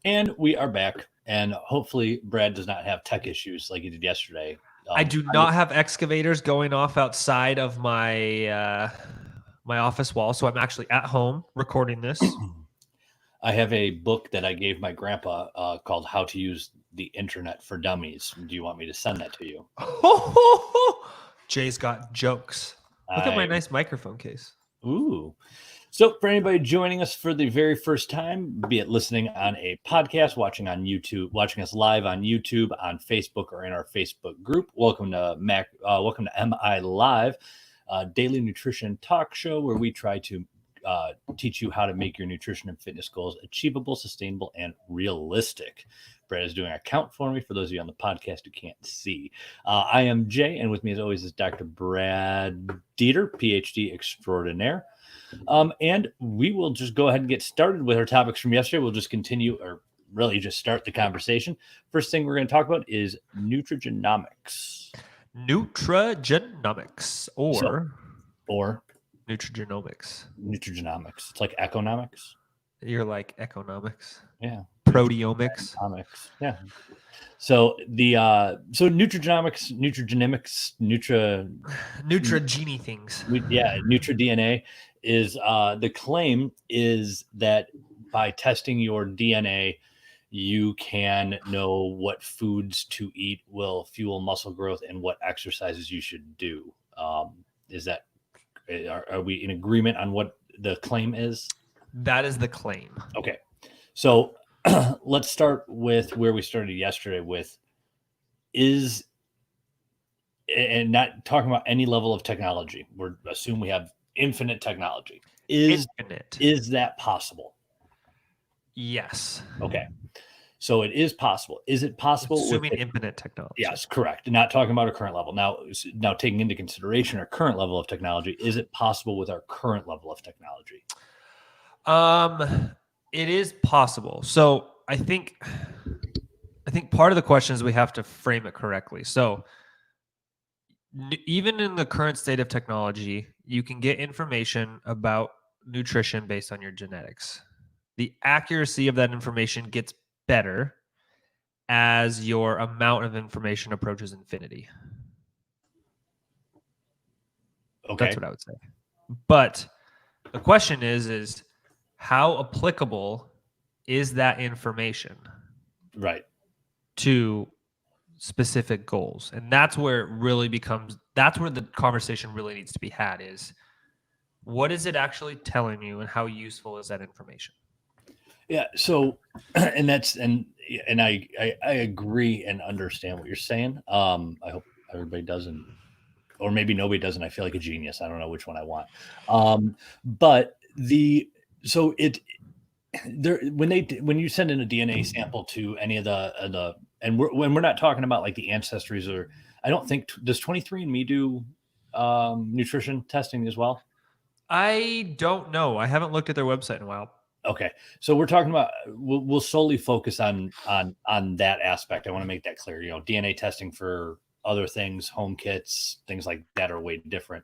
And we are back, and hopefully Brad does not have tech issues like he did yesterday. I do not have excavators going off outside of my my office wall, so I'm actually at home recording this. I have a book that I gave my grandpa called How to Use the Internet for Dummies. Do you want me to send that to you? Jay's got jokes. Look at my nice microphone case. Ooh. So for anybody joining us for the very first time, be it listening on a podcast, watching on YouTube, watching us live on YouTube, on Facebook, or in our Facebook group, welcome to MILIVE, daily nutrition talk show where we try to teach you how to make your nutrition and fitness goals achievable, sustainable, and realistic. Brad is doing a count for me for those of you on the podcast who can't see. I am Jay, and with me as always is Dr. Brad Dieter, PhD extraordinaire. And we will just go ahead and get started with our topics from yesterday. We'll just continue, or really just start the conversation. First thing we're going to talk about is Nutrigenomics. Nutrigenomics or Nutrigenomics. Nutrigenomics. It's like economics. You're like economics. Yeah. Proteomics. Yeah. So the Nutrigenomics, Nutrigeny things. NutriDNA is the claim is that by testing your DNA, you can know what foods to eat will fuel muscle growth and what exercises you should do. Are we in agreement on what the claim is? That is the claim. Okay. So let's start with where we started yesterday and not talking about any level of technology. We're assuming we have infinite technology. Is that possible? Yes. Okay. So it is possible. Is it possible? Assuming infinite technology. Yes, correct. Not talking about our current level. Now taking into consideration our current level of technology, is it possible with our current level of technology? It is possible. So I think part of the question is we have to frame it correctly. So even in the current state of technology, you can get information about nutrition based on your genetics. The accuracy of that information gets better as your amount of information approaches infinity. Okay. That's what I would say. But the question is how applicable is that information? Right. To specific goals. And that's where the conversation really needs to be had is what is it actually telling you and how useful is that information? Yeah. So, and I agree and understand what you're saying. I hope everybody doesn't, or maybe nobody doesn't. I feel like a genius. I don't know which one I want. When you send in a DNA sample to any of when we're not talking about like the ancestries, or I don't think, does 23andMe do nutrition testing as well? I don't know. I haven't looked at their website in a while. Okay. So we're talking about, we'll solely focus on that aspect. I want to make that clear. DNA testing for other things, home kits, things like that are way different.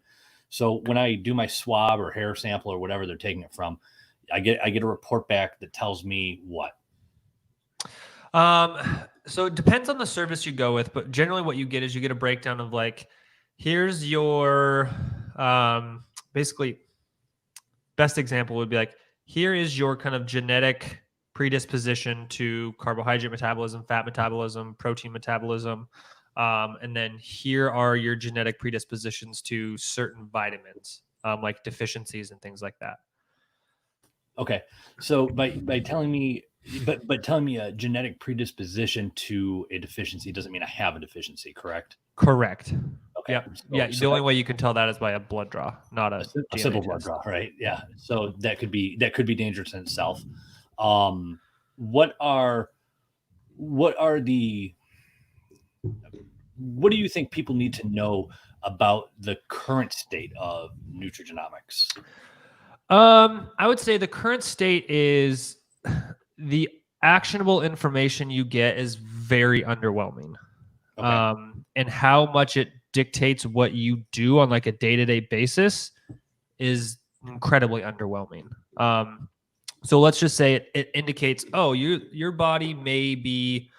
So when I do my swab or hair sample or whatever they're taking it from, I get a report back that tells me what? So it depends on the service you go with, but generally what you get is you get a breakdown of like, here's your, basically best example would be like, here is your kind of genetic predisposition to carbohydrate metabolism, fat metabolism, protein metabolism. And then here are your genetic predispositions to certain vitamins, like deficiencies and things like that. Okay. So by telling me, but telling me a genetic predisposition to a deficiency doesn't mean I have a deficiency, correct? Correct. Okay. Yep. The only way you can tell that is by a blood draw, not a simple blood draw, right? Yeah. So that could be dangerous in itself. What do you think people need to know about the current state of nutrigenomics? I would say the current state is the actionable information you get is very underwhelming. Okay. And how much it dictates what you do on like a day-to-day basis is incredibly underwhelming. So let's just say it indicates, oh, your body may be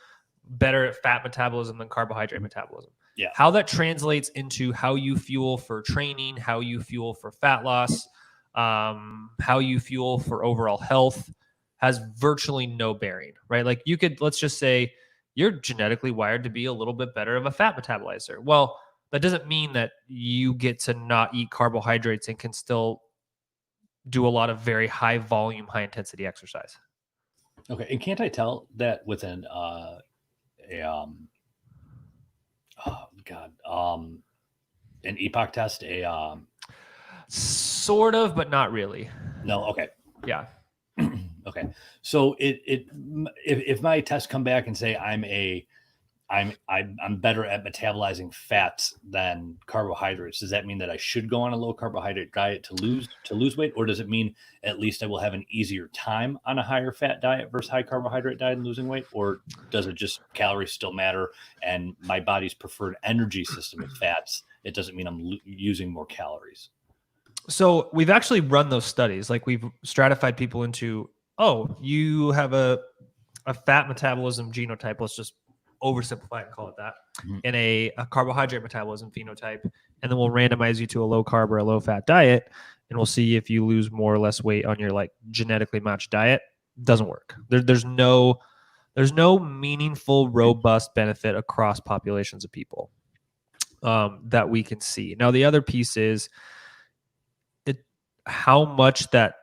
better at fat metabolism than carbohydrate metabolism. Yeah. How that translates into how you fuel for training, how you fuel for fat loss, how you fuel for overall health has virtually no bearing, right? Like let's just say you're genetically wired to be a little bit better of a fat metabolizer. Well, that doesn't mean that you get to not eat carbohydrates and can still do a lot of very high volume, high intensity exercise. Okay. And can't I tell that with an an epoch test, Sort of, but not really. no, okay. Yeah. Okay. So if my tests come back and say I'm better at metabolizing fats than carbohydrates, does that mean that I should go on a low carbohydrate diet to lose weight, or does it mean at least I will have an easier time on a higher fat diet versus high carbohydrate diet and losing weight, or does it just calories still matter and my body's preferred energy system is fats? It doesn't mean I'm using more calories. So we've actually run those studies. Like we've stratified people into, oh, you have a fat metabolism genotype. Let's just oversimplify and call it that. And a carbohydrate metabolism phenotype. And then we'll randomize you to a low carb or a low fat diet. And we'll see if you lose more or less weight on your like genetically matched diet. Doesn't work. There's no meaningful, robust benefit across populations of people that we can see. Now, the other piece is how much that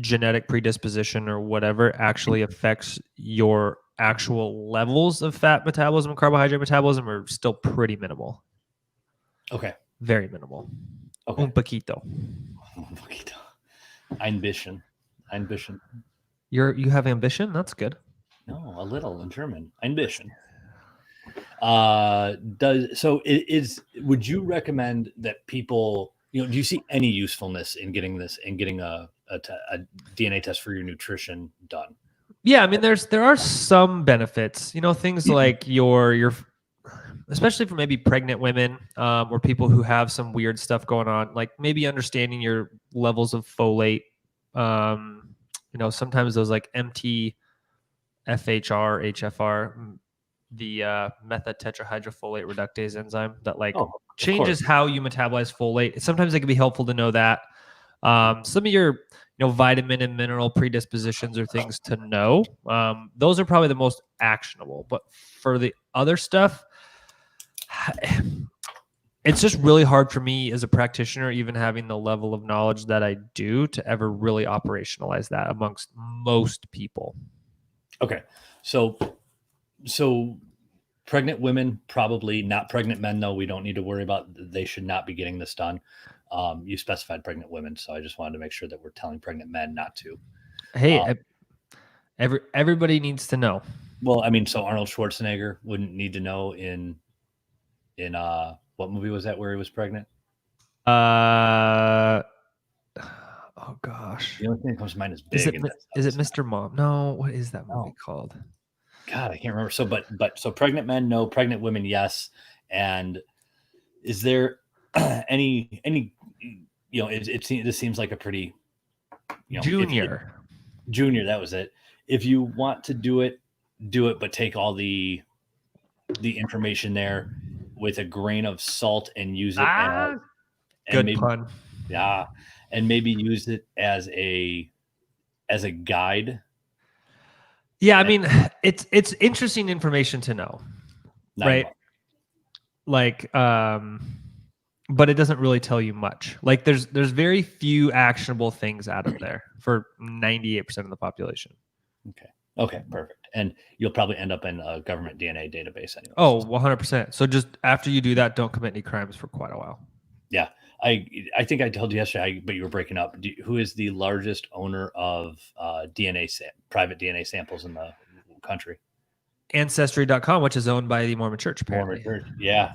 genetic predisposition or whatever actually affects your actual levels of fat metabolism and carbohydrate metabolism are still pretty minimal. Okay. Very minimal. Okay. Un poquito. Un poquito. Ambition. You have ambition? That's good. No, a little in German. Ambition. Would you recommend that people, do you see any usefulness in getting a DNA test for your nutrition done? Yeah, I mean, there are some benefits, things like your especially for maybe pregnant women or people who have some weird stuff going on, like maybe understanding your levels of folate. Sometimes those like MTFHR, HFR, the methyl-tetrahydrofolate reductase enzyme that changes how you metabolize folate. Sometimes it can be helpful to know that. Some of your vitamin and mineral predispositions are things to know. Those are probably the most actionable. But for the other stuff, it's just really hard for me as a practitioner, even having the level of knowledge that I do, to ever really operationalize that amongst most people. Okay. So pregnant women, probably not. Pregnant men, though, we don't need to worry about. They should not be getting this done. You specified pregnant women, so I just wanted to make sure that we're telling pregnant men not to. Hey, everybody needs to know. Well, I mean, so Arnold Schwarzenegger wouldn't need to know in what movie was that where he was pregnant? Oh gosh. The only thing that comes to mind is Big. Is it Mr. Mom? No, what is that movie called? God, I can't remember. So pregnant men, no. Pregnant women, yes. And is there any this seems like a pretty junior, that was it. If you want to do it, but take all the information there with a grain of salt and use it pun. Yeah. And maybe use it as a guide. Yeah, I mean, it's interesting information to know, right? Like, but it doesn't really tell you much. Like, there's very few actionable things out of there for 98% of the population. Okay, perfect. And you'll probably end up in a government DNA database anyway. Oh, 100%. So just after you do that, don't commit any crimes for quite a while. Yeah. I think I told you yesterday, but you were breaking up. Who is the largest owner of private DNA samples in the country? Ancestry.com, which is owned by the Mormon Church, apparently. Yeah.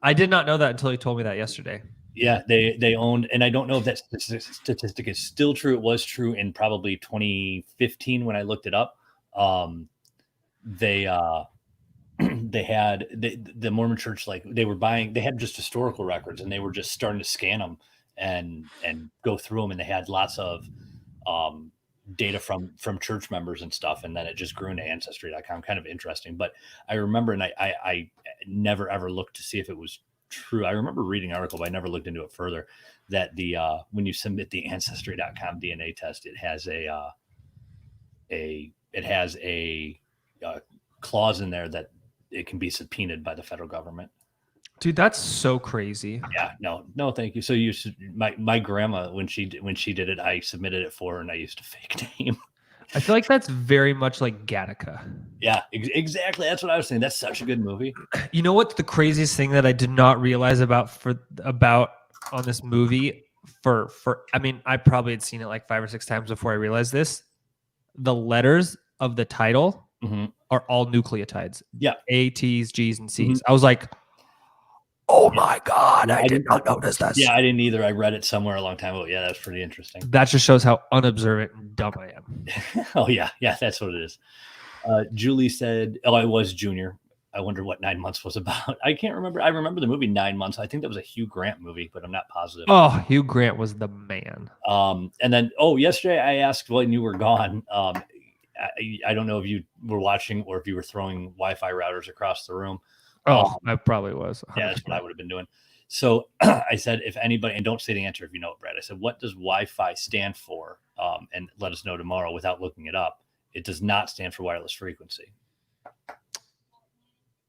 I did not know that until you told me that yesterday. Yeah, they owned, and I don't know if that statistic is still true. It was true in probably 2015 when I looked it up. They had the Mormon Church, like they had just historical records, and they were just starting to scan them and go through them, and they had lots of data from church members and stuff, and then it just grew into ancestry.com. Kind of interesting. But I remember, and I never ever looked to see if it was true. I remember reading an article, but I never looked into it further, that the when you submit the ancestry.com DNA test, it has a clause in there that it can be subpoenaed by the federal government. Dude, that's so crazy. Yeah, no, thank you. So you should, my grandma, when she did it, I submitted it for her and I used a fake name. I feel like that's very much like Gattaca. Yeah, exactly. That's what I was saying. That's such a good movie. You know what's the craziest thing that I did not realize about on this movie? I mean, I probably had seen it like 5 or 6 times before I realized this. The letters of the title are all nucleotides. Yeah, A, T's, G's, and C's. I was like, oh my God, I did not notice that. Yeah, I didn't either. I read it somewhere a long time ago. Yeah, that's pretty interesting. That just shows how unobservant and dumb I am. Oh, yeah, that's what it is. Julie said, I was Junior. I wonder what 9 months was about. I can't remember. I remember the movie 9 months. I think that was a Hugh Grant movie, but I'm not positive. Oh, Hugh Grant was the man. And then, yesterday I asked when you were gone. I don't know if you were watching or if you were throwing Wi-Fi routers across the room. I probably was. 100%. Yeah, that's what I would have been doing. So I said, if anybody, and don't say the answer if you know it, Brad. I said, what does Wi-Fi stand for? And let us know tomorrow without looking it up. It does not stand for wireless frequency.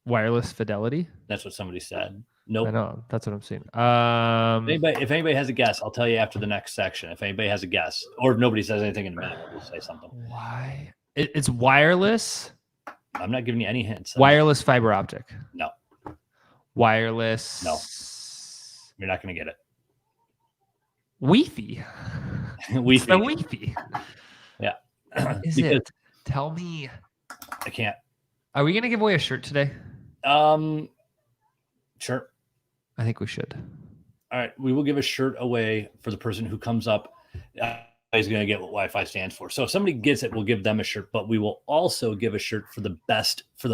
Wireless fidelity? That's what somebody said. Nope. I know. That's what I'm saying. If anybody has a guess, I'll tell you after the next section. If anybody has a guess, or if nobody says anything in a minute, I'll just say something. Why? It's wireless. I'm not giving you any hints. Wireless fiber optic. No. Wireless. No. You're not going to get it. Wi-Fi. Wi-Fi. The Wi-Fi. Yeah. Is it? Tell me. I can't. Are we going to give away a shirt today? Sure. I think we should. All right. We will give a shirt away for the person who comes up. Is going to get what Wi-Fi stands for. So if somebody gets it, we'll give them a shirt, but we will also give a shirt for the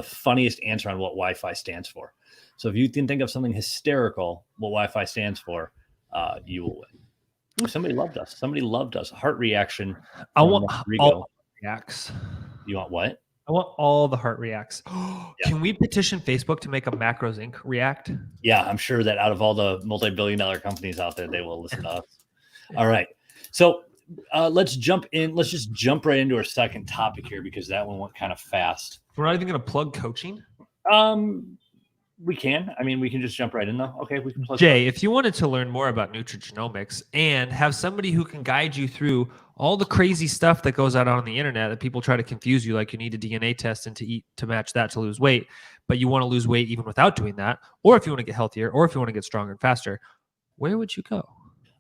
funniest answer on what Wi-Fi stands for. So if you can think of something hysterical, what Wi-Fi stands for, you will win. Ooh, somebody loved us. Somebody loved us. Heart reaction. I want all reacts. You want what? I want all the heart reacts. Can we petition Facebook to make a Macros Inc. react? Yeah, I'm sure that out of all the multi-billion-dollar companies out there, they will listen to us. All right. So let's jump in. Let's just jump right into our second topic here because that one went kind of fast. We're not even going to plug coaching. We can. I mean, we can just jump right in though. Okay, we can plug. Jay, if you wanted to learn more about Nutrigenomics and have somebody who can guide you through all the crazy stuff that goes out on the internet that people try to confuse you, like you need a DNA test and to eat to match that to lose weight, but you want to lose weight even without doing that, or if you want to get healthier, or if you want to get stronger and faster, where would you go?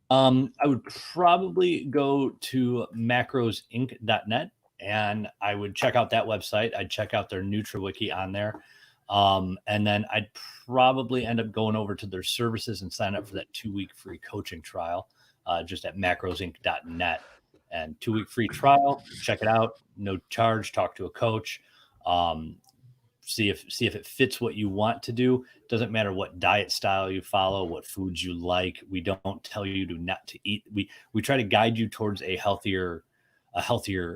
I would probably go to macrosinc.net and I would check out that website. I'd check out their NutriWiki on there. And then I'd probably end up going over to their services and sign up for that 2-week free coaching trial, just at macrosinc.net. And 2-week free trial, check it out, no charge, talk to a coach, see if it fits what you want to do. Doesn't matter what diet style you follow, what foods you like. We don't tell you not to eat. We try to guide you towards a healthier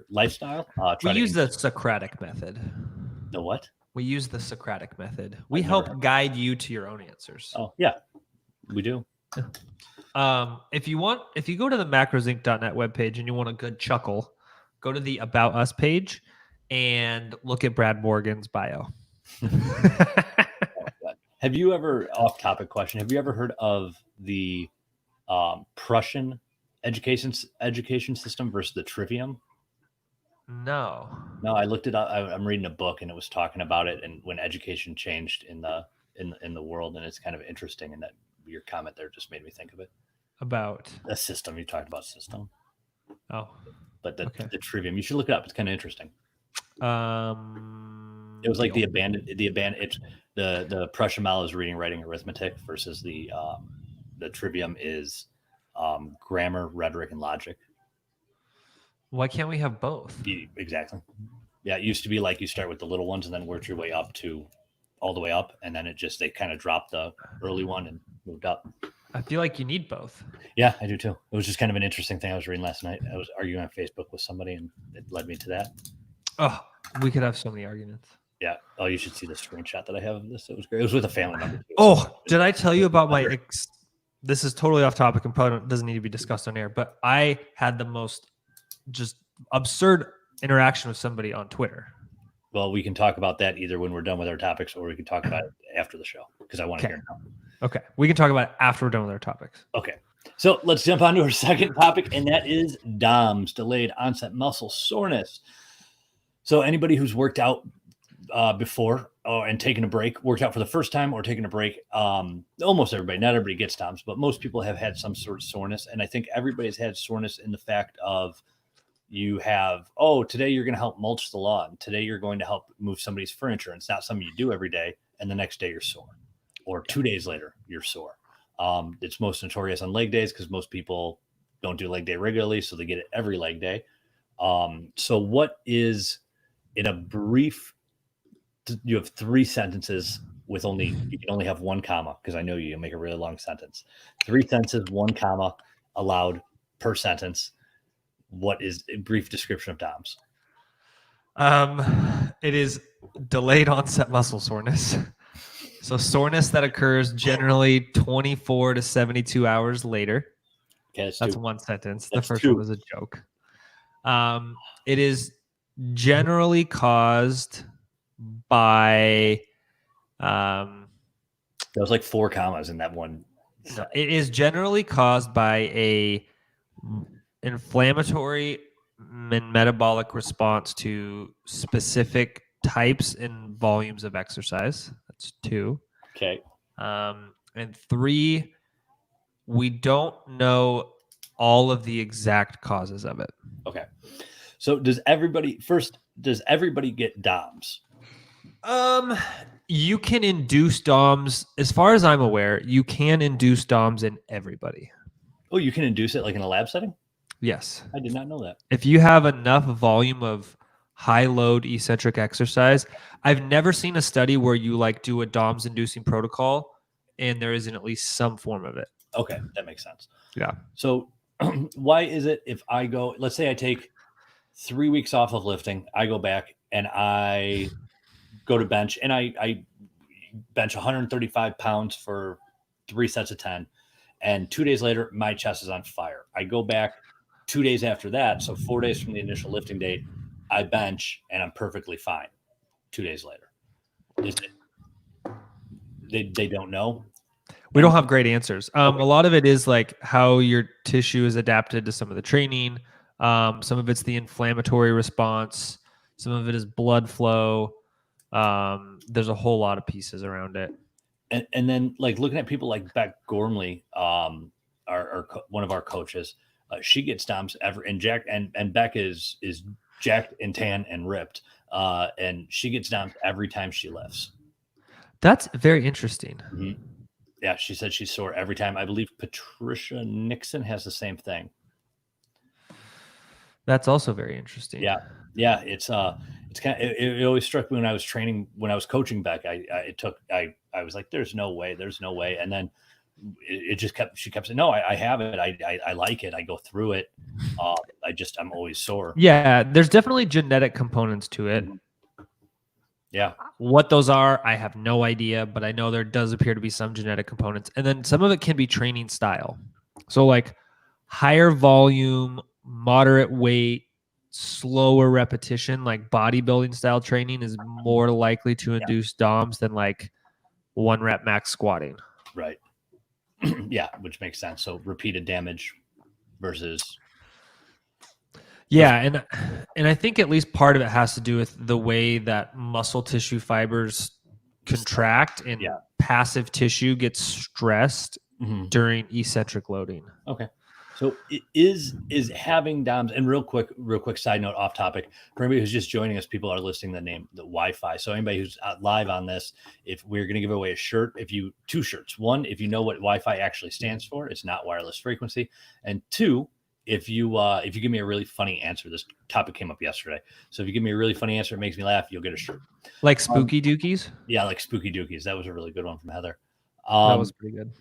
lifestyle. We use the Socratic method. The what? We use the Socratic method. We help guide you to your own answers. Oh yeah, we do. If you go to the macrosinc.net webpage and you want a good chuckle, go to the About Us page and look at Brad Morgan's bio. Have you ever, off-topic question, have you ever heard of the Prussian education system versus the Trivium? No, I looked it up. I'm reading a book and it was talking about it and when education changed in the world, and it's kind of interesting. And that your comment there just made me think of it. About a system. You talked about system. Oh, but the Trivium. You should look it up. It's kind of interesting. It was like the Prussian model is reading, writing, arithmetic versus the Trivium is grammar, rhetoric, and logic. Why can't we have both? Exactly. Yeah, it used to be like you start with the little ones and then work your way up to all the way up, and then they kind of dropped the early one and moved up. I feel like you need both. Yeah, I do too. It was just kind of an interesting thing I was reading last night. I was arguing on Facebook with somebody, and it led me to that. Oh, we could have so many arguments. Yeah. Oh, you should see the screenshot that I have of this. It was great. It was with a family member too. Oh, did I tell you about my ex? This is totally off topic and probably doesn't need to be discussed on air, but I had the most just absurd interaction with somebody on Twitter. Well, we can talk about that either when we're done with our topics, or we can talk about it after the show because I want to hear it now. Okay. We can talk about it after we're done with our topics. Okay. So let's jump on to our second topic, and that is DOMS, delayed onset muscle soreness. So anybody who's worked out before and taken a break, worked out for the first time or taken a break, almost everybody, not everybody gets DOMS, but most people have had some sort of soreness. And I think everybody's had soreness in the fact of you have, today you're going to help mulch the lawn. Today you're going to help move somebody's furniture. And it's not something you do every day. And the next day you're sore, or 2 days later you're sore. It's most notorious on leg days because most people don't do leg day regularly, so they get it every leg day. So what is, in a brief, you have 3 sentences with you can only have 1 comma, because I know you make a really long sentence. 3 sentences, 1 comma allowed per sentence. What is a brief description of DOMS? It is delayed onset muscle soreness. So soreness that occurs generally 24 to 72 hours later. Okay, that's 1 sentence. That's the first 2. one was a joke. It is generally caused by there was like 4 commas in that one. No, it is generally caused by a inflammatory and metabolic response to specific types and volumes of exercise. That's 2. Okay. And 3, we don't know all of the exact causes of it. Okay. So does everybody get DOMS? You can induce DOMS, as far as I'm aware, you can induce DOMS in everybody. Oh, you can induce it like in a lab setting? Yes. I did not know that. If you have enough volume of high load eccentric exercise, I've never seen a study where you like do a DOMS inducing protocol and there isn't at least some form of it. Okay, that makes sense. Yeah. So why is it if I go, let's say I take 3 weeks off of lifting, I go back and I go to bench and I bench 135 pounds for 3 sets of 10. And 2 days later, my chest is on fire. I go back 2 days after that. So 4 days from the initial lifting date, I bench and I'm perfectly fine 2 days later. They don't know. We don't have great answers. A lot of it is like how your tissue is adapted to some of the training. Some of it's the inflammatory response. Some of it is blood flow. There's a whole lot of pieces around it. And then like looking at people like Beck Gormley, one of our coaches, she gets DOMS and Beck is jacked and tan and ripped. And she gets DOMS every time she lifts. That's very interesting. Mm-hmm. Yeah, she said she's sore every time. I believe Patricia Nixon has the same thing. That's also very interesting. Yeah. It's kind of, it always struck me when I was training, when I was coaching Beck. I was like, there's no way. And then she kept saying, no, I have it. I like it. I go through it. I'm always sore. Yeah, there's definitely genetic components to it. Yeah. What those are, I have no idea, but I know there does appear to be some genetic components. And then some of it can be training style. So like higher volume, moderate weight, slower repetition, like bodybuilding style training is more likely to induce DOMS than like 1 rep max squatting. Right. Yeah, which makes sense. So repeated damage versus. Yeah, and I think at least part of it has to do with the way that muscle tissue fibers contract and passive tissue gets stressed during eccentric loading. Okay. So is having DOMS, and real quick side note off topic, for anybody who's just joining us, people are listing the Wi-Fi. So anybody who's live on this, if we're going to give away a shirt, 2 shirts. 1, if you know what Wi-Fi actually stands for, it's not wireless frequency. And 2, if you give me a really funny answer, this topic came up yesterday. So if you give me a really funny answer, it makes me laugh, you'll get a shirt. Like Spooky Dookies? Yeah, like Spooky Dookies. That was a really good one from Heather. That was pretty good.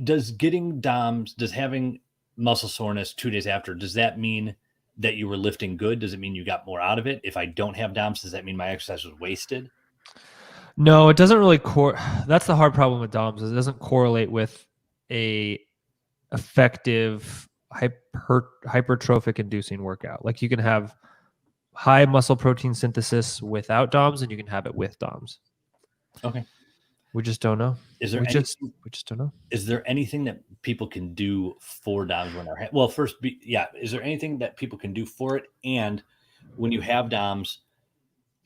does getting DOMS, does having muscle soreness 2 days after, does that mean that you were lifting good? Does it mean you got more out of it? If I don't have DOMS, does that mean my exercise was wasted? No, it doesn't really that's the hard problem with DOMS, is it doesn't correlate with a effective hypertrophic inducing workout. Like you can have high muscle protein synthesis without DOMS, and you can have it with DOMS. Okay. We just don't know. We just don't know. Is there anything that people can do for DOMS when they're well? First, is there anything that people can do for it? And when you have DOMS,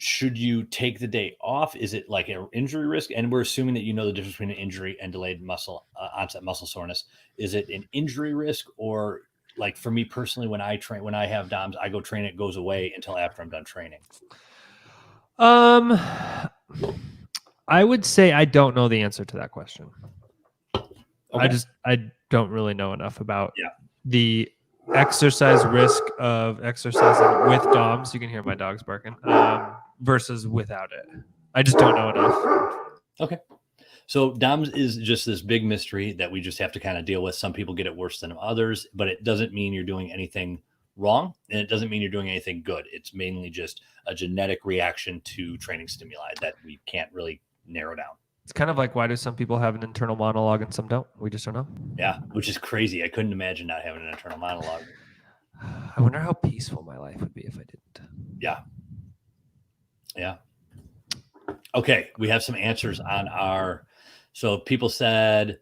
should you take the day off? Is it like an injury risk? And we're assuming that you know the difference between an injury and delayed onset muscle soreness. Is it an injury risk, or like for me personally, when I have DOMS, I go train, it goes away until after I'm done training? I would say I don't know the answer to that question. Okay. I don't really know enough about the exercise risk of exercising with DOMS. You can hear my dogs barking. Versus without it. I just don't know enough. Okay. So DOMS is just this big mystery that we just have to kind of deal with. Some people get it worse than others, but it doesn't mean you're doing anything wrong, and it doesn't mean you're doing anything good. It's mainly just a genetic reaction to training stimuli that we can't really narrow down. It's kind of like, why do some people have an internal monologue and some don't? We just don't know. Yeah, which is crazy. I couldn't imagine not having an internal monologue. I wonder how peaceful my life would be if I didn't. Yeah. Okay, we have some answers on our. So people said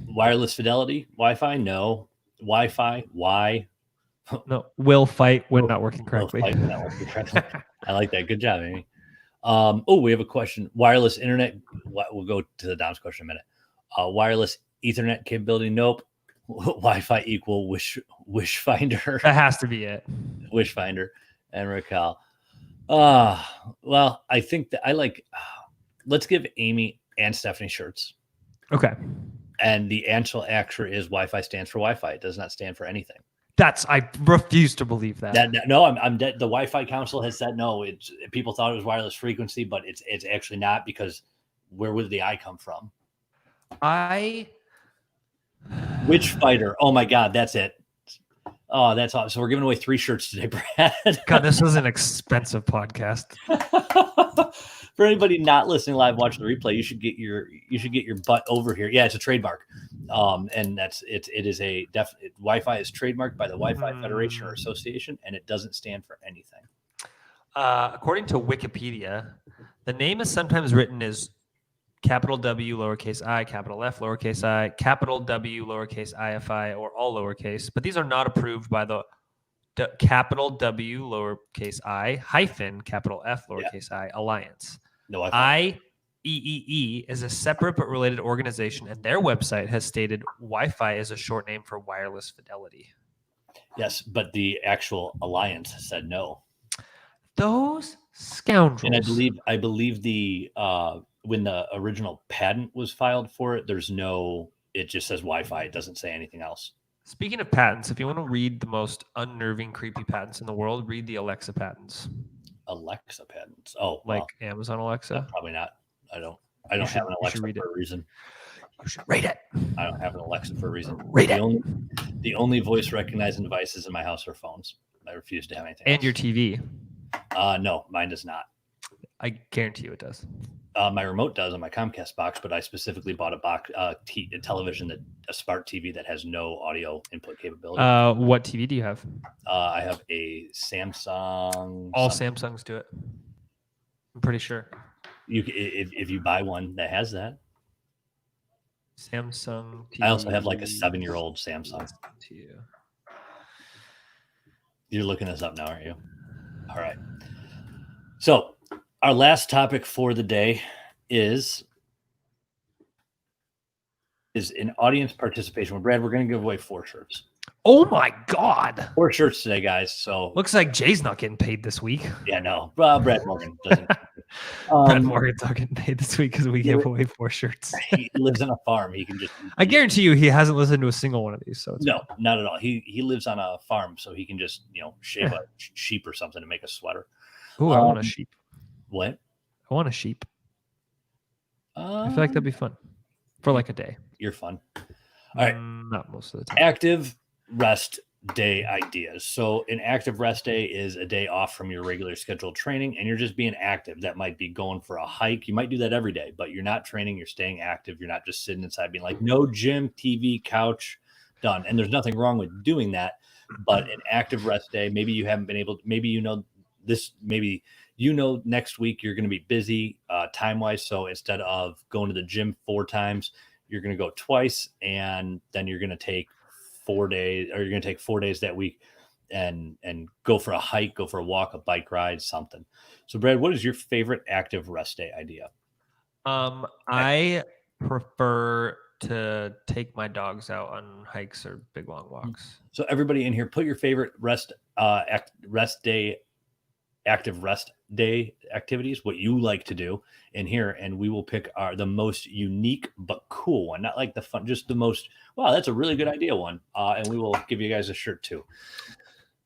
wireless fidelity, Wi-Fi, no. Wi-Fi, why? No, will fight when not working correctly. I like that. Good job, Amy. We have a question. Wireless internet. We'll go to the DOMS question in a minute. Wireless Ethernet capability, nope. Wi-Fi equal wish finder. That has to be it. Wish finder and Raquel. Well, I think that I like. Let's give Amy and Stephanie shirts. Okay. And the answer is Wi-Fi stands for Wi-Fi. It does not stand for anything. I refuse to believe that. No, I'm dead. The Wi-Fi Council has said no. People thought it was wireless frequency, but it's actually not, because where would the I come from? Witch fighter. Oh my God, that's it. Oh, that's awesome. So we're giving away 3 shirts today, Brad. God, this is an expensive podcast. For anybody not listening live, watching the replay, you should get your butt over here. Yeah, it's a trademark. And it is a definite. Wi-Fi is trademarked by the Wi-Fi Federation or Association, and it doesn't stand for anything. According to Wikipedia, the name is sometimes written as capital W, lowercase I, capital F, lowercase I, capital W, lowercase IFI, or all lowercase. But these are not approved by the capital W, lowercase I, hyphen, capital F, lowercase I, Alliance. No, IEEE is a separate but related organization, and their website has stated Wi-Fi is a short name for wireless fidelity. Yes, but the actual Alliance said no. Those scoundrels. And I believe the when the original patent was filed for it, it just says Wi-Fi. It doesn't say anything else. Speaking of patents, if you want to read the most unnerving, creepy patents in the world, read the Alexa patents. Alexa patents. Oh, like Amazon Alexa? Probably not. I don't have an Alexa for a reason. You should rate it. I don't have an Alexa for a reason. Rate it. The only voice recognizing devices in my house are phones. I refuse to have anything and else. Your TV. No, mine does not. I guarantee you it does. My remote does on my Comcast box, but I specifically bought a television, a smart TV that has no audio input capability. What TV do you have? I have a Samsung. All Samsungs do it. I'm pretty sure. If you buy one that has that. Samsung TV. I also have like a 7-year-old Samsung. You're looking this up now, aren't you? All right. So our last topic for the day is in audience participation. Brad, we're going to give away 4 shirts. Oh my God. 4 shirts today, guys. So looks like Jay's not getting paid this week. Yeah, no. Brad Morgan doesn't. Brad Morgan's not getting paid this week because we gave away 4 shirts. He lives on a farm. He can just. I guarantee you, he hasn't listened to a single one of these. So no, not at all. He lives on a farm, so he can just shave a sheep or something to make a sweater. Ooh, I want a sheep. What? I want a sheep. I feel like that'd be fun for like a day. You're fun. All right. Not most of the time. Active rest day ideas. So an active rest day is a day off from your regular scheduled training, and you're just being active. That might be going for a hike. You might do that every day, but you're not training. You're staying active. You're not just sitting inside being like, no gym, TV, couch, done. And there's nothing wrong with doing that. But an active rest day, maybe you haven't been able to, maybe next week you're going to be busy time-wise. So instead of going to the gym 4 times, you're going to go twice, and then you're going to take 4 days, or you're going to take 4 days that week and go for a hike, go for a walk, a bike ride, something. So Brad, what is your favorite active rest day idea? I prefer to take my dogs out on hikes or big long walks. So everybody in here, put your favorite active rest day activities, what you like to do in here, and we will pick the most unique but cool one, not like the fun, just the most, wow, that's a really good idea one, and we will give you guys a shirt too.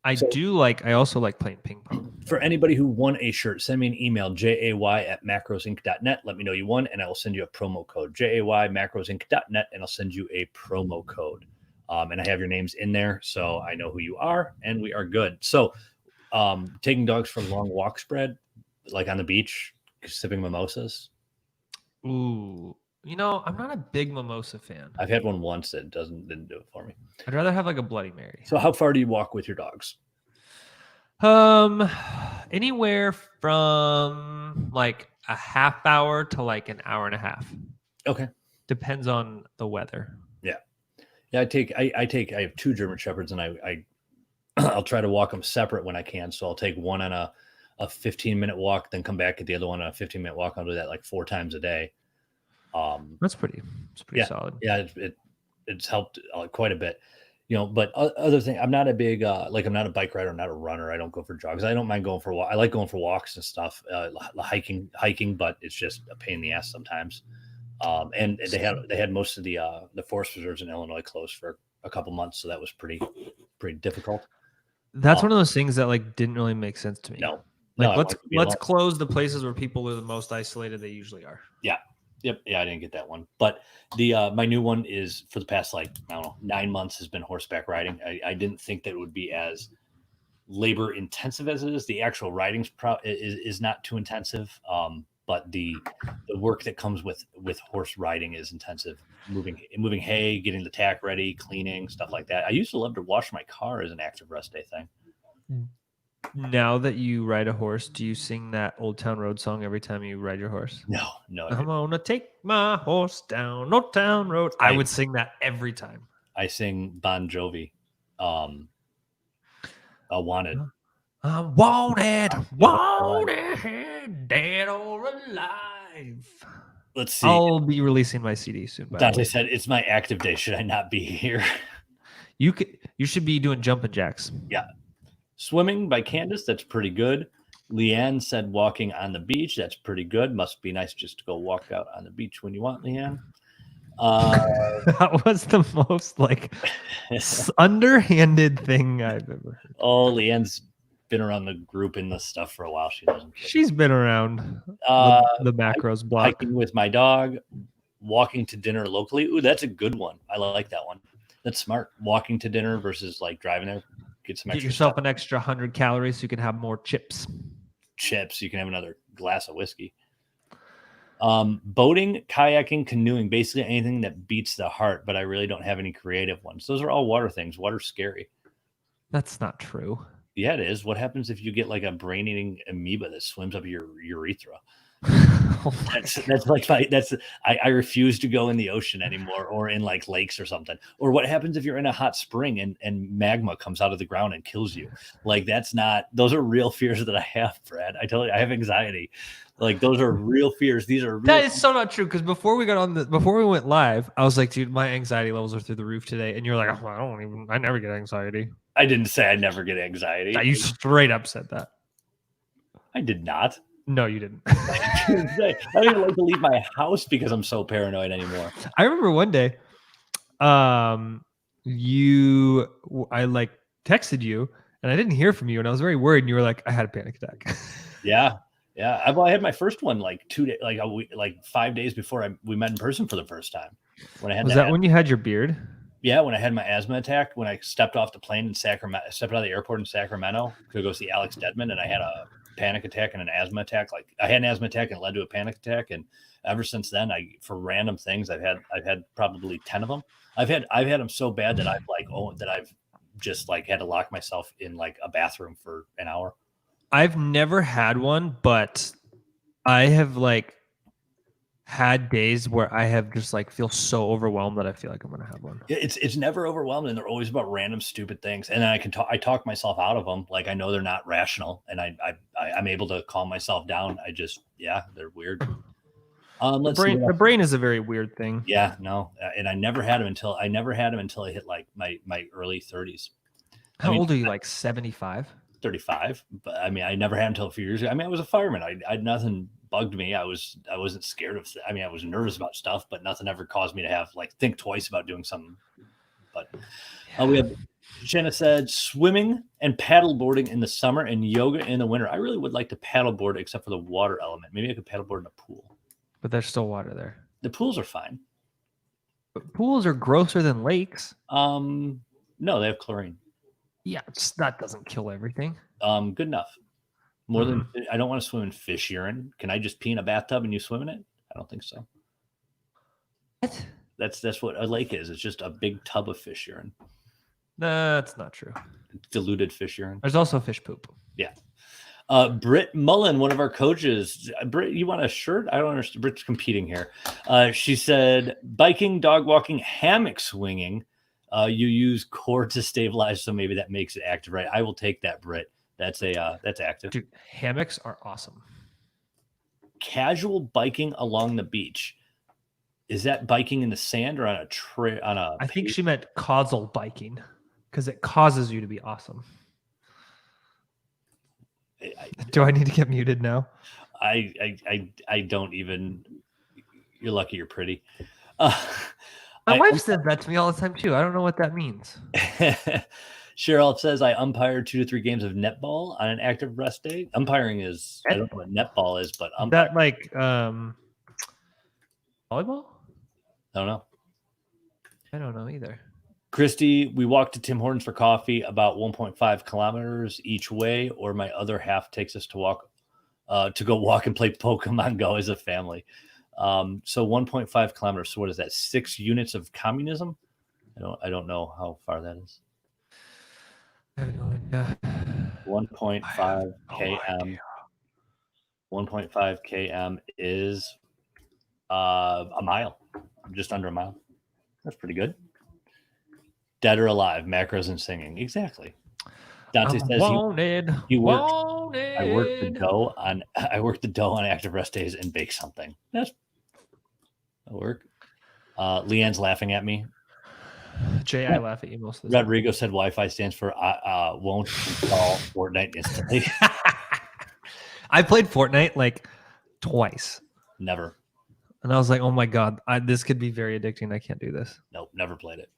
I also like playing ping pong. For anybody who won a shirt, send me an email, jay@macrosinc.net. Let me know you won, and I will send you a promo code, jay@macrosinc.net, and I'll send you a promo code. And I have your names in there, so I know who you are, and we are good. So taking dogs for long walks, Brad, like on the beach, sipping mimosas. Ooh, I'm not a big mimosa fan. I've had one once that didn't do it for me. I'd rather have like a Bloody Mary. So how far do you walk with your dogs? Anywhere from like a half hour to like an hour and a half. Okay. Depends on the weather. Yeah. I have 2 German Shepherds, and I'll try to walk them separate when I can. So I'll take one on a 15-minute walk, then come back at the other one on a 15-minute walk. I'll do that like 4 times a day. It's pretty solid. Yeah, it's helped quite a bit, but other thing, I'm not a big, I'm not a bike rider. I'm not a runner. I don't go for jogs. I don't mind going for a walk. I like going for walks and stuff, hiking, but it's just a pain in the ass sometimes. And they had most of the forest preserves in Illinois closed for a couple months. So that was pretty difficult. That's one of those things that like didn't really make sense to me. No. Let's close the places where people are the most isolated they usually are. Yeah. Yep. Yeah, I didn't get that one. But the my new one is for the past 9 months has been horseback riding. I didn't think that it would be as labor intensive as it is. The actual riding is not too intensive. But the work that comes with horse riding is intensive. Moving hay, getting the tack ready, cleaning, stuff like that. I used to love to wash my car as an active rest day thing. Now that you ride a horse, do you sing that Old Town Road song every time you ride your horse? No. I'm gonna take my horse down Old Town Road. I would sing that every time. I sing Bon Jovi. Wanted. I'm wanted, dead or alive. Let's see. I'll be releasing my CD soon. Dante said it's my active day. Should I not be here? You should be doing jumping jacks. Yeah. Swimming by Candace, that's pretty good. Leanne said walking on the beach, that's pretty good. Must be nice just to go walk out on the beach when you want, Leanne. That was the most underhanded thing I've ever heard. Oh, Leanne's been around the group in this stuff for a while. She's been around the macros block. Hiking with my dog, walking to dinner locally. Ooh, that's a good one. I like that one. That's smart. Walking to dinner versus like driving there. Get yourself an extra 100 calories so you can have more chips. You can have another glass of whiskey. Boating, kayaking, canoeing, basically anything that beats the heart, but I really don't have any creative ones. Those are all water things. Water's scary. That's not true. Yeah, it is. What happens if you get like a brain-eating amoeba that swims up your urethra? I refuse to go in the ocean anymore, or in like lakes or something. Or what happens if you're in a hot spring and magma comes out of the ground and kills you? Like those are real fears that I have, Brad. I tell you, I have anxiety. Like those are real fears. These are real. That is so not true. Because before we went live, I was like, dude, my anxiety levels are through the roof today. And you're like, oh, I never get anxiety. I didn't say I never get anxiety. You straight up said that. I did not. No, you didn't. I don't even like to leave my house because I'm so paranoid anymore. I remember one day, I texted you and I didn't hear from you, and I was very worried. And you were like, "I had a panic attack." Yeah. Yeah, I had my first one like 2 days, like a week, like 5 days before we met in person for the first time. When I had Was that when you had your beard? Yeah, when I had my asthma attack, when I stepped off the plane in Sacramento, stepped out of the airport in Sacramento to go see Alex Deadman, and I had a panic attack and an asthma attack. Like I had an asthma attack and it led to a panic attack, and ever since then, for random things, I've had probably 10 of them. I've had them so bad that I've just like had to lock myself in like a bathroom for an hour. I've never had one, but I have like had days where I have just like feel so overwhelmed that I feel like I'm gonna have one. It's never overwhelming. They're always about random stupid things, and then I talk myself out of them. Like I know they're not rational, and I'm able to calm myself down. They're weird. The brain is a very weird thing. Yeah, no, and I never had them until I hit like my early 30s. How old are you? Like 75? 35. But I mean, I never had them until a few years ago. I mean, I was a fireman. I nothing bugged me. I wasn't scared of. I mean, I was nervous about stuff, but nothing ever caused me to have like think twice about doing something. But we have Jenna said swimming and paddleboarding in the summer and yoga in the winter. I really would like to paddleboard, except for the water element. Maybe I could paddleboard in a pool. But there's still water there. The pools are fine. But pools are grosser than lakes. No, they have chlorine. Yeah, that doesn't kill everything. Good enough. More than I don't want to swim in fish urine. Can I just pee in a bathtub and you swim in it? I don't think so. What? That's what a lake is. It's just a big tub of fish urine. That's not true. Diluted fish urine. There's also fish poop. Yeah. Britt Mullen, one of our coaches. Britt, you want a shirt? I don't understand. Britt's competing here. She said, biking, dog walking, hammock swinging. You use core to stabilize, so maybe that makes it active, right? I will take that, Britt. That's active. Dude, hammocks are awesome. Casual biking along the beach. Is that biking in the sand or on a trail? I think she meant causal biking because it causes you to be awesome. Do I need to get muted now? I don't even. You're lucky you're pretty. My wife says that to me all the time too. I don't know what that means. Cheryl says I umpired 2 to 3 games of netball on an active rest day. Umpiring is I don't know what netball is, but that like volleyball? I don't know. I don't know either. Christy, we walked to Tim Hortons for coffee about 1.5 kilometers each way, or my other half takes us to go walk and play Pokemon Go as a family. So 1.5 kilometers. So what is that? 6 units of communism? I don't know how far that is. I have no idea. 1.5 km. 1.5 km is a mile, just under a mile. That's pretty good. Dead or alive, macros and singing. Exactly. Dante says he worked. I worked the dough on active rest days and bake something. That'll work. Leanne's laughing at me. Jay, I laugh at you most of the time. Rodrigo said Wi-Fi stands for won't install Fortnite instantly. I played Fortnite like twice. Never. And I was like, oh my God, this could be very addicting. I can't do this. Nope, never played it.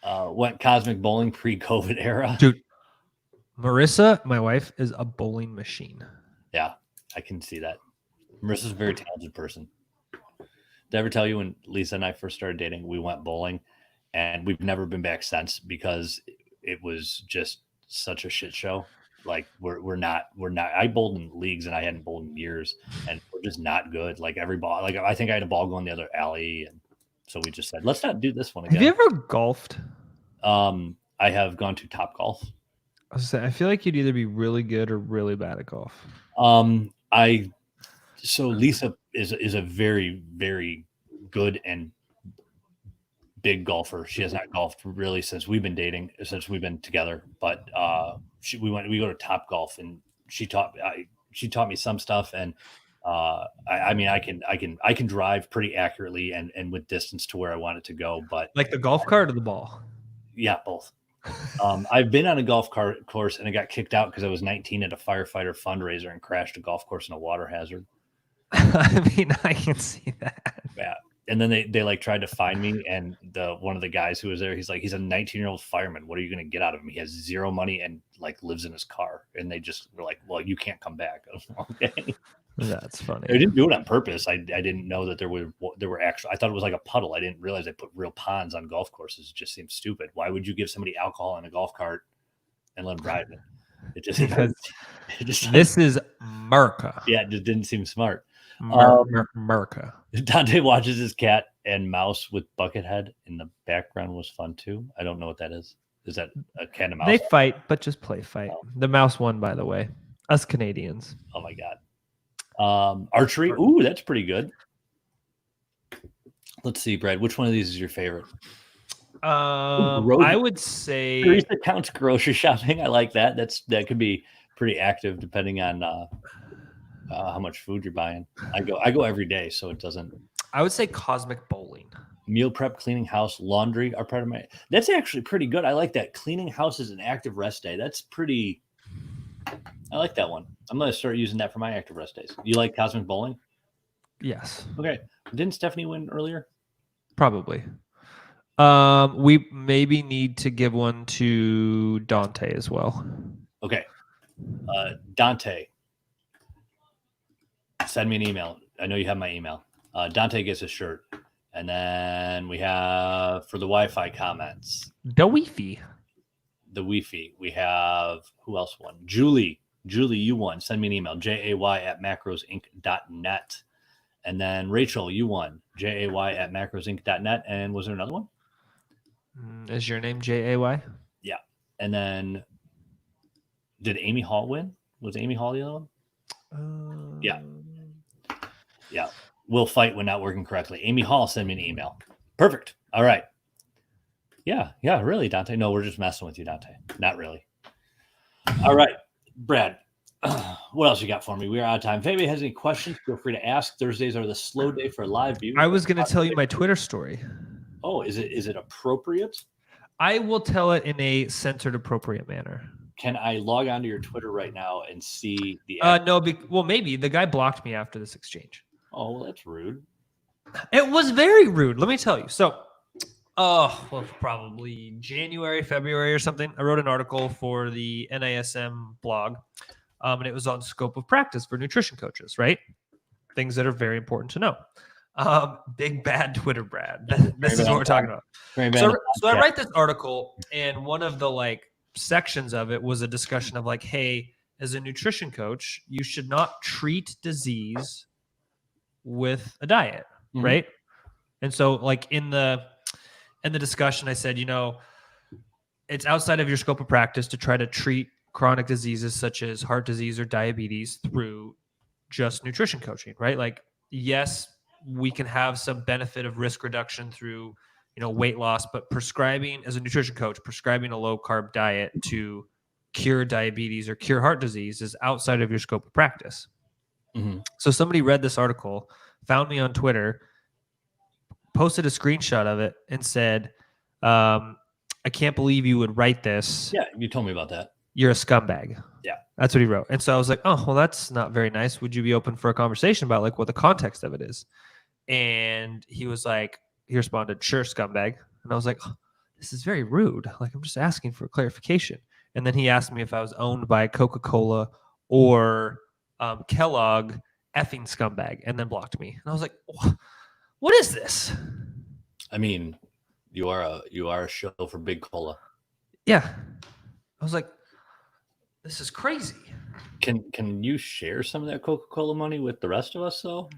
Went cosmic bowling pre-COVID era. Dude, Marissa, my wife, is a bowling machine. Yeah, I can see that. Marissa's a very talented person. Did I ever tell you when Lisa and I first started dating, we went bowling and we've never been back since because it was just such a shit show. Like we're not, I bowled in leagues and I hadn't bowled in years and we're just not good. Like every ball, like I think I had a ball go in the other alley. And so we just said, let's not do this one again. Have you ever golfed? I have gone to Top Golf. I feel like you'd either be really good or really bad at golf. So Lisa is a very, very good and big golfer. She has not golfed really since we've been dating, since we've been together. But we go to Top Golf and she taught me some stuff. And I mean, I can drive pretty accurately and with distance to where I want it to go. But like the golf cart or the ball? Yeah, both. I've been on a golf course and I got kicked out because I was 19 at a firefighter fundraiser and crashed a golf course in a water hazard. I mean, I can see that. Yeah. And then they like tried to find me, and one of the guys who was there, he's like, he's a 19-year-old fireman. What are you going to get out of him? He has zero money and like lives in his car. And they just were like, well, you can't come back. Okay. That's funny. I didn't do it on purpose. I didn't know that there were actual. I thought it was like a puddle. I didn't realize they put real ponds on golf courses. It just seems stupid. Why would you give somebody alcohol in a golf cart and let them drive it? It just this is America. Yeah, it just didn't seem smart. America. Dante watches his cat and mouse with Buckethead in the background was fun too. I don't know what that is. Is that a cat and mouse? They fight, but just play fight. Oh. The mouse won, by the way. Us Canadians. Oh my God. Archery. Ooh, that's pretty good. Let's see, Brad. Which one of these is your favorite? I would say Teresa counts grocery shopping. I like that. That could be pretty active depending on how much food you're buying. I go every day, so it doesn't. I would say cosmic bowling. Meal prep, cleaning house, laundry are part of my. That's actually pretty good. I like that. Cleaning house is an active rest day. That's pretty. I like that one. I'm going to start using that for my active rest days. You like cosmic bowling? Yes. Okay. Didn't Stephanie win earlier? Probably. We maybe need to give one to Dante as well. Okay. Dante, send me an email. I know you have my email. Dante gets a shirt. And then we have, for the Wi-Fi comments. The Wi-Fi. We have, who else won? Julie, you won. Send me an email, jay@macrosinc.net. And then Rachel, you won, jay@macrosinc.net. And was there another one? Is your name Jay? Yeah. And then did Amy Hall win? Was Amy Hall the other one? Yeah. We'll fight when not working correctly. Amy Hall, send me an email. Perfect. All right. Yeah, really, Dante. No, we're just messing with you, Dante. Not really. All right, Brad. What else you got for me? We are out of time. If anybody has any questions, feel free to ask. Thursdays are the slow day for live views. I was going to tell you my Twitter story. Oh, is it appropriate? I will tell it in a censored, appropriate manner. Can I log onto your Twitter right now and see the? No. Well, maybe the guy blocked me after this exchange. Oh, well, that's rude. It was very rude. Let me tell you. So, probably January, February or something. I wrote an article for the NISM blog, and it was on scope of practice for nutrition coaches, right? Things that are very important to know. Big bad Twitter Brad. This is what we're talking about. So I write this article, and one of the sections of it was a discussion of hey, as a nutrition coach, you should not treat disease with a diet, right? And so in the discussion, I said, it's outside of your scope of practice to try to treat chronic diseases such as heart disease or diabetes through just nutrition coaching, right? Yes, we can have some benefit of risk reduction through, weight loss, but as a nutrition coach, prescribing a low carb diet to cure diabetes or cure heart disease is outside of your scope of practice. Mm-hmm. So somebody read this article, found me on Twitter, posted a screenshot of it, and said, I can't believe you would write this. Yeah, you told me about that. You're a scumbag. Yeah. That's what he wrote. And so I was like, oh, well, that's not very nice. Would you be open for a conversation about what the context of it is? And he responded, sure, scumbag. And I was like, oh, this is very rude. I'm just asking for clarification. And then he asked me if I was owned by Coca-Cola or Kellogg, effing scumbag, and then blocked me. And I was like, what is this? I mean, you are a show for Big Cola. Yeah. I was like, this is crazy. Can you share some of that Coca-Cola money with the rest of us though?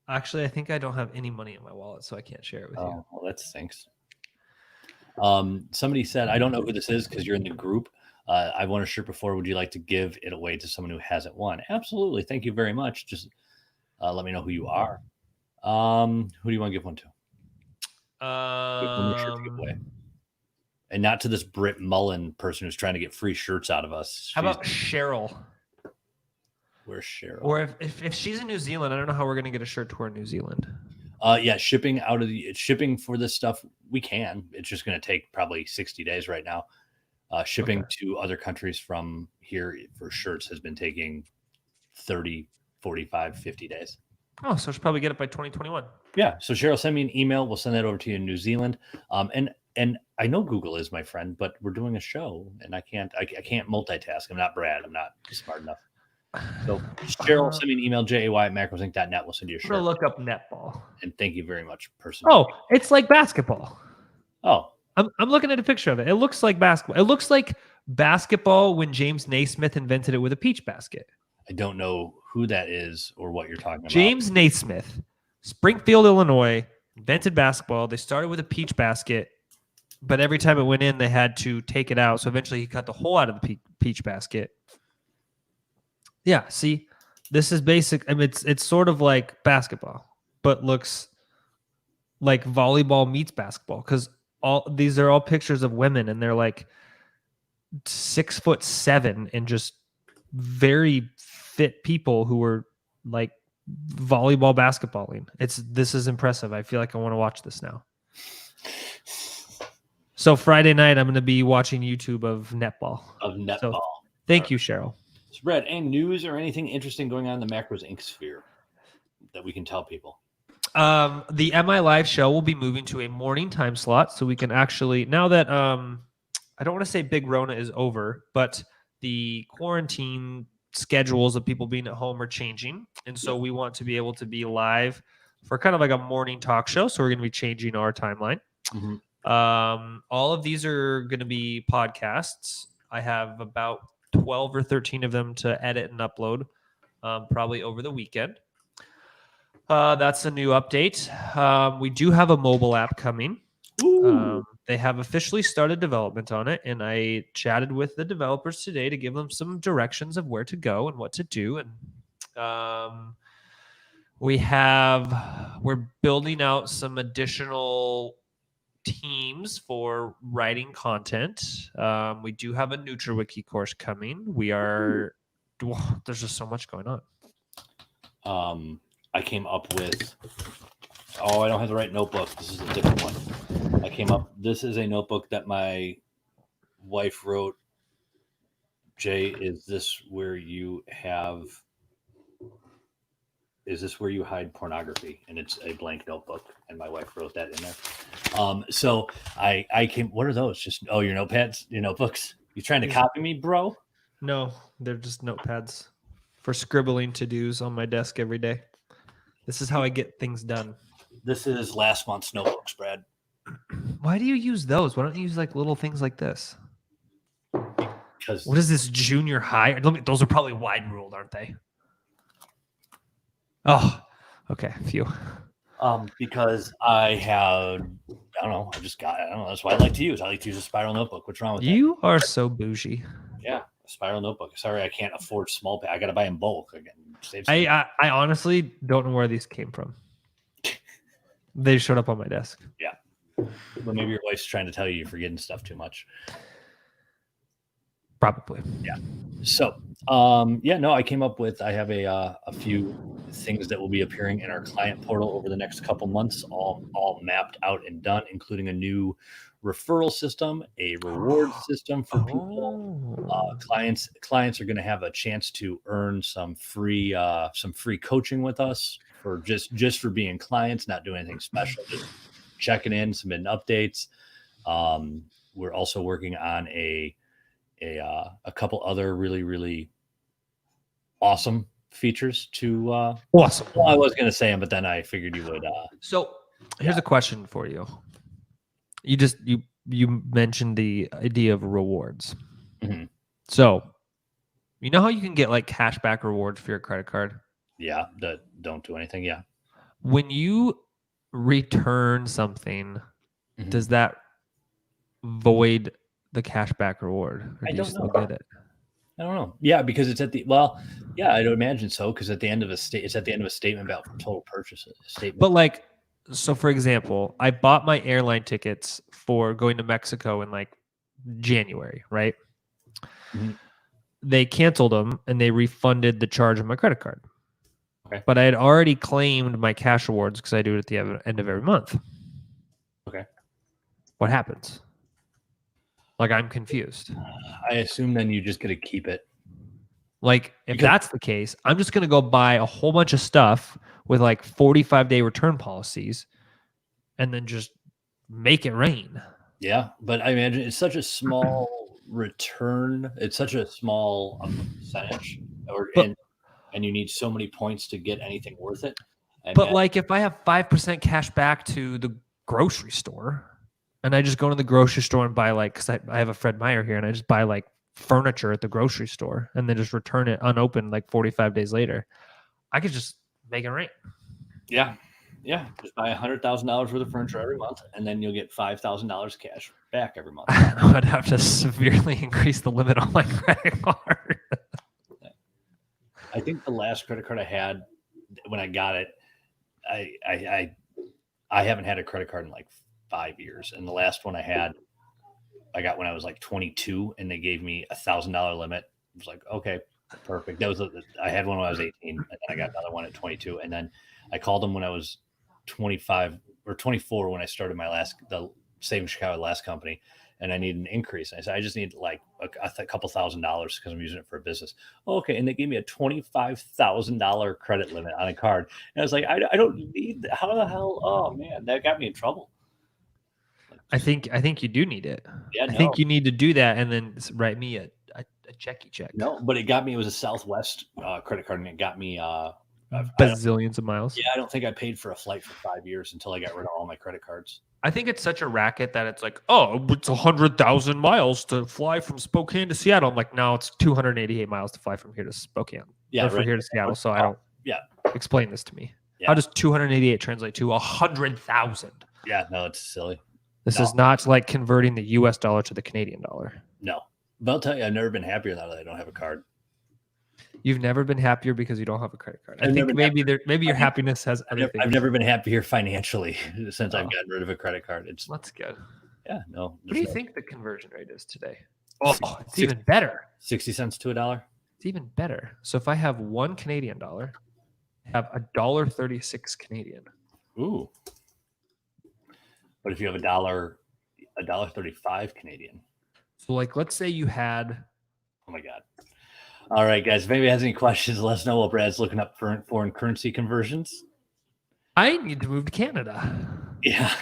Actually, I think I don't have any money in my wallet, so I can't share it with you. Well, that stinks. Somebody said, I don't know who this is because you're in the group. I won a shirt before. Would you like to give it away to someone who hasn't won? Absolutely. Thank you very much. Just let me know who you are. Who do you want to give one to? One more shirt to give away. And not to this Britt Mullen person who's trying to get free shirts out of us. How about Cheryl? Where's Cheryl? Or if she's in New Zealand, I don't know how we're going to get a shirt to her in New Zealand. Yeah, shipping for this stuff, we can. It's just going to take probably 60 days right now. Shipping to other countries from here for shirts has been taking 30, 45, 50 days. Oh, so I should probably get it by 2021. Yeah. So Cheryl, send me an email. We'll send that over to you in New Zealand. And I know Google is my friend, but we're doing a show, and I can't multitask. I'm not Brad. I'm not smart enough. So Cheryl, send me an email, jay@macrosinc.net. We'll send you a shirt. I'm gonna look up netball. And thank you very much, person. Oh, it's like basketball. Oh, I'm looking at a picture of it. It looks like basketball. It looks like basketball when James Naismith invented it with a peach basket. I don't know who that is or what you're talking about. James Naismith, Springfield, Illinois, invented basketball. They started with a peach basket, but every time it went in, they had to take it out. So eventually he cut the hole out of the peach basket. Yeah, see, this is basic. I mean, it's sort of like basketball, but looks like volleyball meets basketball, because these are all pictures of women, and they're like 6'7" and just very fit people who were like volleyball basketballing. This is impressive. I feel like I want to watch this now. So Friday night, I'm going to be watching YouTube of netball. So, thank you, Cheryl. So Brad, any news or anything interesting going on in the Macros Inc. sphere that we can tell people? The MILIVE show will be moving to a morning time slot, so we can actually, now that I don't want to say Big Rona is over, but the quarantine schedules of people being at home are changing, and so we want to be able to be live for kind of like a morning talk show. So we're going to be changing our timeline. Mm-hmm. All of these are going to be podcasts. I have about 12 or 13 of them to edit and upload, probably over the weekend. That's a new update. We do have a mobile app coming. They have officially started development on it, and I chatted with the developers today to give them some directions of where to go and what to do. And we're building out some additional teams for writing content. We do have a NutriWiki course coming. There's just so much going on. I came up with, I don't have the right notebook. This is a different one. This is a notebook that my wife wrote. Jay, is this where you hide pornography? And it's a blank notebook, and my wife wrote that in there. So what are those? Just, your notepads, your notebooks? You trying to copy me, bro? No, they're just notepads for scribbling to-dos on my desk every day. This is how I get things done. This is last month's notebooks, Brad. Why do you use those? Why don't you use like little things like this? Because what is this, junior high? Those are probably wide ruled, aren't they? Oh, okay. Phew. Because I don't know. That's why I like to use. I like to use a spiral notebook. What's wrong with that? You are so bougie. Yeah, a spiral notebook. Sorry, I can't afford small pad. I got to buy in bulk. I honestly don't know where these came from. They showed up on my desk. Yeah. But maybe your wife's trying to tell you you're forgetting stuff too much. Probably. Yeah. So, I came up with, I have a few things that will be appearing in our client portal over the next couple months, all mapped out and done, including a new referral system, a reward system for people. Clients are going to have a chance to earn some free coaching with us for just for being clients, not doing anything special, just checking in, submitting updates. We're also working on a couple other really, really awesome features to awesome. Well, I was going to say them, but then I figured you would. So here's a question for you. You mentioned the idea of rewards. Mm-hmm. So you know how you can get like cashback rewards for your credit card? Yeah, that don't do anything. Yeah. When you return something, does that void the cashback reward? Or do you still get it? I don't know. Yeah, because it's I'd imagine so, because at the end of it's at the end of a statement about total purchases. But like, so for example, I bought my airline tickets for going to Mexico in like January, right? Mm-hmm. They canceled them and they refunded the charge of my credit card. Okay. But I had already claimed my cash rewards because I do it at the end of every month. Okay. What happens? Like, I'm confused. I assume then you just get to keep it. Like, if that's the case, I'm just going to go buy a whole bunch of stuff with like 45-day return policies and then just make it rain. Yeah, but I imagine it's such a small return. It's such a small percentage, and you need so many points to get anything worth it. But like if I have 5% cash back to the grocery store and I just go to the grocery store and buy like, because I have a Fred Meyer here and I just buy like furniture at the grocery store and then just return it unopened like 45 days later, I could just make it rain. Yeah. Yeah. Just buy $100,000 worth of furniture every month and then you'll get $5,000 cash back every month. I would have to severely increase the limit on my credit card. I think the last credit card I had when I got it, I haven't had a credit card in like 5 years. And the last one I got when I was like 22 and they gave me $1,000 limit. I was like, okay, perfect. I had one when I was 18 and then I got another one at 22. And then I called them when I was 25 or 24 when I started the Savings Chicago last company. And I need an increase. And I said, I just need like a couple $1,000 because I'm using it for a business. Oh, okay. And they gave me a $25,000 credit limit on a card. And I was like, I don't need that. How the hell? Oh man, that got me in trouble. I think you do need it. Yeah, I think you need to do that and then write me a checky check. No, but it was a Southwest credit card and it got me bazillions of miles. Yeah, I don't think I paid for a flight for 5 years until I got rid of all my credit cards. I think it's such a racket that it's like, oh, it's 100,000 miles to fly from Spokane to Seattle. I'm like, no, it's 288 miles to fly from here to Spokane. Yeah, from here to Seattle. So I don't. Yeah. Explain this to me. Yeah. How does 288 translate to 100,000? Yeah, no, it's silly. This is not like converting the U.S. dollar to the Canadian dollar. No, but I'll tell you, I've never been happier now that I don't have a card. You've never been happier because you don't have a credit card. I think maybe your happiness has other things. I've never been happier financially since I've gotten rid of a credit card. That's good. Yeah, no. What do you think the conversion rate is today? Oh, it's even better. 60 cents to $1. It's even better. So if I have $1 Canadian, I have $1.36 Canadian. Ooh. But if you have $1.35 Canadian. So like, let's say you had. Oh my God. All right, guys. If anybody has any questions, let us know while Brad's looking up for foreign currency conversions. I need to move to Canada. Yeah.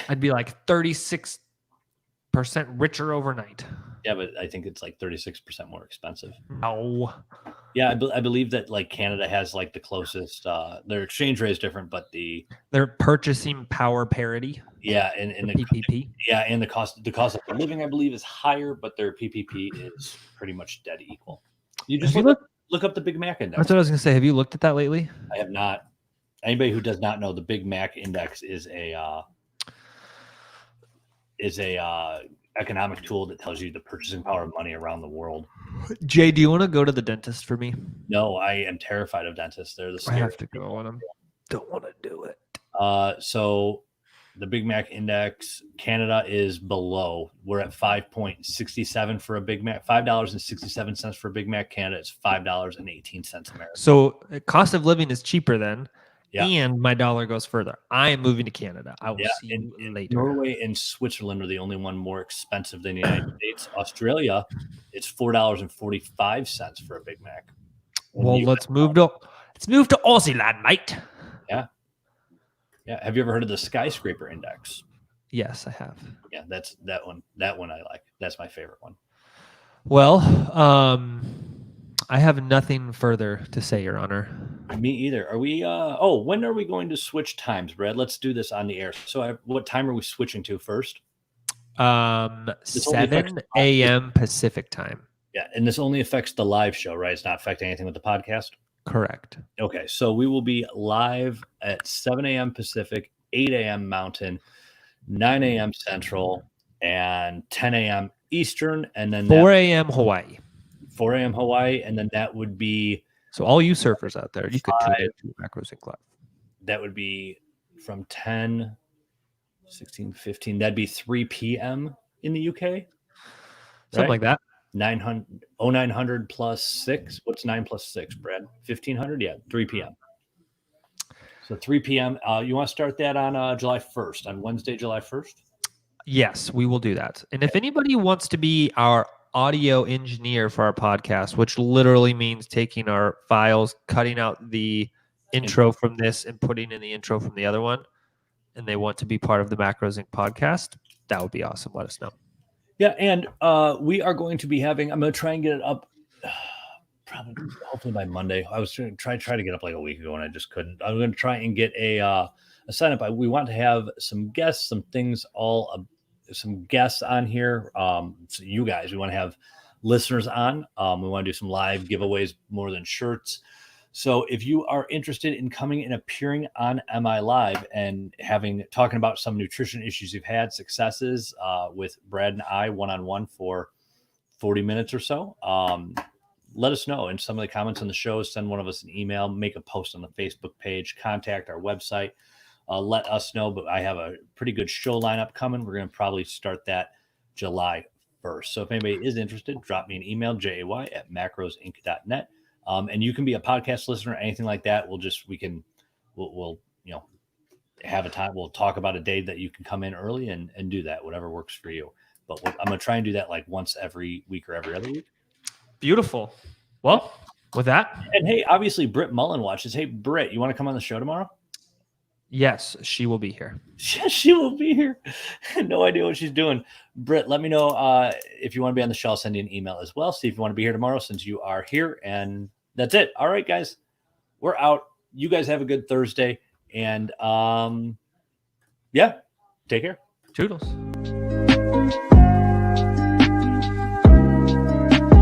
I'd be like 36% richer overnight. Yeah, but I think it's like 36% more expensive. No. Yeah, I believe that like Canada has like the closest. Their exchange rate is different, but their purchasing power parity. Yeah, and the PPP. Yeah, and the cost of living, I believe, is higher, but their PPP is pretty much dead equal. You just look up the Big Mac index. That's what I was going to say. Have you looked at that lately? I have not. Anybody who does not know, the Big Mac index is a economic tool that tells you the purchasing power of money around the world. Jay, do you want to go to the dentist for me? No, I am terrified of dentists. They're the I have to go on them. Don't want to do it. So the Big Mac index, Canada is below. We're at 5.67 for a Big Mac, $5.67 for a Big Mac. Canada is $5.18 American. So cost of living is cheaper then. Yeah. And my dollar goes further. I am moving to Canada. I will see you later. Norway and Switzerland are the only one more expensive than the United States. Australia, it's $4.45 for a Big Mac. Well, let's move to Aussie land, mate. Yeah. Yeah. Have you ever heard of the skyscraper index? Yes, I have. Yeah, that's that one. That one I like. That's my favorite one. Well, I have nothing further to say, Your Honor. Me either. Are we? When are we going to switch times, Brad? Let's do this on the air. So, what time are we switching to first? 7 a.m. Pacific time. Yeah, and this only affects the live show, right? It's not affecting anything with the podcast. Correct. Okay, so we will be live at 7 a.m. Pacific, 8 a.m. Mountain, 9 a.m. Central, and 10 a.m. Eastern, and then 4 a.m. Hawaii. 4 a.m. Hawaii, and then that would be. So all you surfers out there, you could tune into Macros and Club. That would be from 10, 16, 15. That'd be 3 p.m. in the UK. Something like that. 900 plus 6. What's 9 plus 6, Brad? 1,500? Yeah, 3 p.m. So 3 p.m. You want to start that on July 1st, on Wednesday, July 1st? Yes, we will do that. And if anybody wants to be our audio engineer for our podcast, which literally means taking our files, cutting out the intro from this and putting in the intro from the other one, and they want to be part of the Macros Inc. podcast, that would be awesome. Let us know. Yeah, and we are going to be having, I'm going to try and get it up probably hopefully by Monday. I was trying to get up like a week ago and I just couldn't. I'm going to try and get a sign up. We want to have some guests, some things, some guests on here. So you guys, we want to have listeners on. We want to do some live giveaways more than shirts. So if you are interested in coming and appearing on MILIVE and talking about some nutrition issues you've had, successes with Brad and I one-on-one for 40 minutes or so, let us know in some of the comments on the show. Send one of us an email, make a post on the Facebook page, contact our website. Let us know. But I have a pretty good show lineup coming. We're going to probably start that July 1st. So if anybody is interested, drop me an email, jay@macrosinc.net. And you can be a podcast listener, anything like that. We'll have a time. We'll talk about a day that you can come in early and do that, whatever works for you. But I'm going to try and do that like once every week or every other week. Beautiful. Well, with that. And hey, obviously Britt Mullen watches. Hey, Britt, you want to come on the show tomorrow? Yes, she will be here. She will be here. No idea what she's doing. Britt, let me know if you want to be on the show. I'll send you an email as well. See if you want to be here tomorrow since you are here. And that's it. All right, guys. We're out. You guys have a good Thursday. And yeah, take care. Toodles.